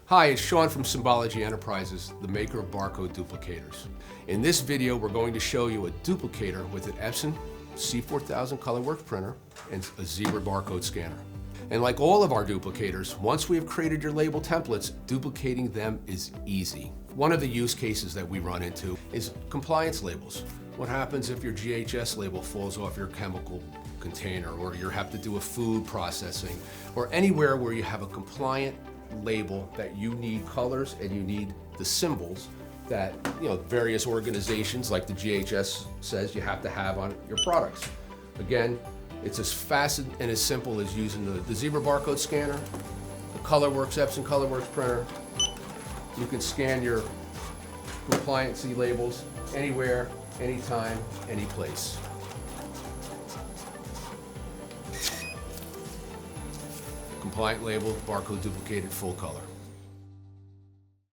Hi, it's Shaun from Symbology Enterprises, the maker of barcode duplicators. In this video, we're going to show you a duplicator with an Epson C4000 ColorWorks printer and a Zebra Barcode Scanner. And like all of our duplicators, once we have created your label templates, duplicating them is easy. One of the use cases that we run into is compliance labels. What happens if your GHS label falls off your chemical container, or you have to do a food processing, or anywhere where you have a compliant label that you need colors and you need the symbols that various organizations like the GHS says you have to have on your products. Again, it's as fast and as simple as using the Zebra Barcode Scanner, the ColorWorks Epson ColorWorks printer. You can scan your compliancy labels anywhere, anytime, any place. Compliant label, barcode duplicated, full color.